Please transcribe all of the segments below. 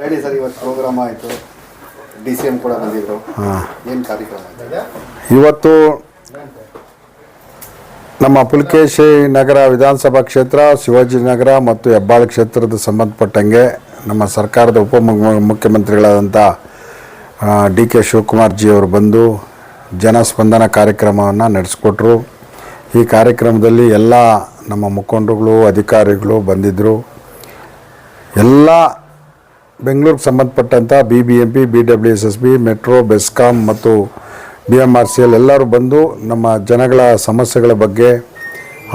ಹೇಳಿ ಸರ್, ಇವತ್ತು ಪ್ರೋಗ್ರಾಮ್ ಆಯಿತು, DCM ಕೂಡ ಬಂದಿದ್ರು. ಏನು ಕಾರ್ಯಕ್ರಮ ಇವತ್ತು ನಮ್ಮ ಪುಲಕೇಶಿ ನಗರ ವಿಧಾನಸಭಾ ಕ್ಷೇತ್ರ, ಶಿವಾಜಿನಗರ ಮತ್ತು ಹೆಬ್ಬಾಳ ಕ್ಷೇತ್ರದ ಸಂಬಂಧಪಟ್ಟಂಗೆ ನಮ್ಮ ಸರ್ಕಾರದ ಮುಖ್ಯಮಂತ್ರಿಗಳಾದಂಥ DK ಶಿವಕುಮಾರ್ ಜಿ ಅವರು ಬಂದು ಜನಸ್ಪಂದನ ಕಾರ್ಯಕ್ರಮವನ್ನು ನಡೆಸಿಕೊಟ್ರು. ಈ ಕಾರ್ಯಕ್ರಮದಲ್ಲಿ ಎಲ್ಲ ನಮ್ಮ ಮುಖಂಡರುಗಳು, ಅಧಿಕಾರಿಗಳು ಬಂದಿದ್ದರು. ಎಲ್ಲ ಬೆಂಗಳೂರಿಗೆ ಸಂಬಂಧಪಟ್ಟಂಥ BBMP, BWSSB, ಮೆಟ್ರೋ, ಬೆಸ್ಕಾಂ ಮತ್ತು BMRCL ಎಲ್ಲರೂ ಬಂದು ನಮ್ಮ ಜನಗಳ ಸಮಸ್ಯೆಗಳ ಬಗ್ಗೆ,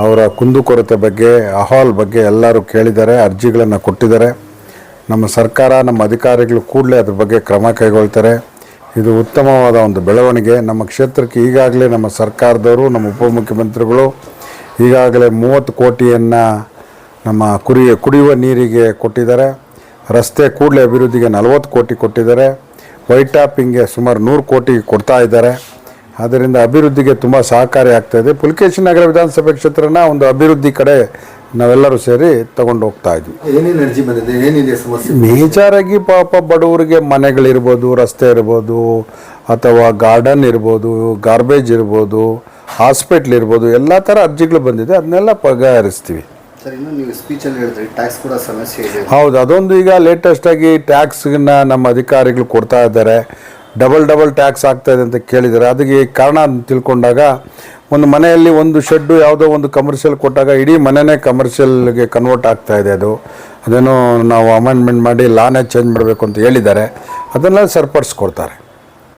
ಅವರ ಕುಂದುಕೊರತೆ ಬಗ್ಗೆ, ಅಹವಾಲ್ ಬಗ್ಗೆ ಎಲ್ಲರೂ ಕೇಳಿದ್ದಾರೆ, ಅರ್ಜಿಗಳನ್ನು ಕೊಟ್ಟಿದ್ದಾರೆ. ನಮ್ಮ ಸರ್ಕಾರ, ನಮ್ಮ ಅಧಿಕಾರಿಗಳು ಕೂಡಲೇ ಅದ್ರ ಬಗ್ಗೆ ಕ್ರಮ ಕೈಗೊಳ್ತಾರೆ. ಇದು ಉತ್ತಮವಾದ ಒಂದು ಬೆಳವಣಿಗೆ. ನಮ್ಮ ಕ್ಷೇತ್ರಕ್ಕೆ ಈಗಾಗಲೇ ನಮ್ಮ ಸರ್ಕಾರದವರು, ನಮ್ಮ ಉಪಮುಖ್ಯಮಂತ್ರಿಗಳು ಈಗಾಗಲೇ 30 ಕೋಟಿಯನ್ನು ನಮ್ಮ ಕುಡಿಯುವ ನೀರಿಗೆ ಕೊಟ್ಟಿದ್ದಾರೆ. ರಸ್ತೆ ಕೂಡಲೇ ಅಭಿವೃದ್ಧಿಗೆ 40 ಕೋಟಿ ಕೊಟ್ಟಿದ್ದಾರೆ. ವೈಟ್ ಟಾಪಿಂಗ್ಗೆ ಸುಮಾರು 100 ಕೋಟಿ ಕೊಡ್ತಾ ಇದ್ದಾರೆ. ಆದ್ದರಿಂದ ಅಭಿವೃದ್ಧಿಗೆ ತುಂಬ ಸಹಕಾರಿ ಆಗ್ತಾಯಿದೆ. ಪುಲಕೇಶಿ ನಗರ ವಿಧಾನಸಭೆ ಕ್ಷೇತ್ರನ ಒಂದು ಅಭಿವೃದ್ಧಿ ಕಡೆ ನಾವೆಲ್ಲರೂ ಸೇರಿ ತಗೊಂಡು ಹೋಗ್ತಾ ಇದ್ವಿ. ಏನೇನು ಅರ್ಜಿ ಬಂದಿದೆ, ಏನಿದೆ ಸಮಸ್ಯೆ? ಮೇಜರಾಗಿ ಪಾಪ ಬಡವರಿಗೆ ಮನೆಗಳಿರ್ಬೋದು, ರಸ್ತೆ ಇರ್ಬೋದು, ಅಥವಾ ಗಾರ್ಡನ್ ಇರ್ಬೋದು, ಗಾರ್ಬೇಜ್ ಇರ್ಬೋದು, ಹಾಸ್ಪಿಟ್ಲ್ ಇರ್ಬೋದು, ಎಲ್ಲ ಥರ ಅರ್ಜಿಗಳು ಬಂದಿದೆ. ಅದನ್ನೆಲ್ಲ ಬಗೆಹರಿಸ್ತೀವಿ. ಸರ್, ಇನ್ನು ನೀವು ಸ್ಪೀಚಲ್ಲಿ ಹೇಳಿದ್ರಿ ಟ್ಯಾಕ್ಸ್ ಕೂಡ ಸಮಸ್ಯೆ ಇದೆ. ಹೌದು, ಅದೊಂದು ಈಗ ಲೇಟೆಸ್ಟಾಗಿ ಟ್ಯಾಕ್ಸ್ನ ನಮ್ಮ ಅಧಿಕಾರಿಗಳು ಕೊಡ್ತಾ ಇದ್ದಾರೆ. ಡಬಲ್ ಟ್ಯಾಕ್ಸ್ ಆಗ್ತಾಯಿದೆ ಅಂತ ಕೇಳಿದ್ದಾರೆ. ಅದಕ್ಕೆ ಕಾರಣ ತಿಳ್ಕೊಂಡಾಗ, ಒಂದು ಮನೆಯಲ್ಲಿ ಒಂದು ಶೆಡ್ಡು ಯಾವುದೋ ಒಂದು ಕಮರ್ಷಿಯಲ್ ಕೊಟ್ಟಾಗ ಇಡೀ ಮನೆಯೇ ಕಮರ್ಷಿಯಲ್ಗೆ ಕನ್ವರ್ಟ್ ಆಗ್ತಾಯಿದೆ. ಅದೇನೋ ನಾವು ಅಮೆಂಡ್ಮೆಂಟ್ ಮಾಡಿ ಲಾನೇ ಚೇಂಜ್ ಮಾಡಬೇಕು ಅಂತ ಹೇಳಿದ್ದಾರೆ. ಅದನ್ನೆಲ್ಲ ಸರಿಪಡಿಸ್ಕೊಡ್ತಾರೆ.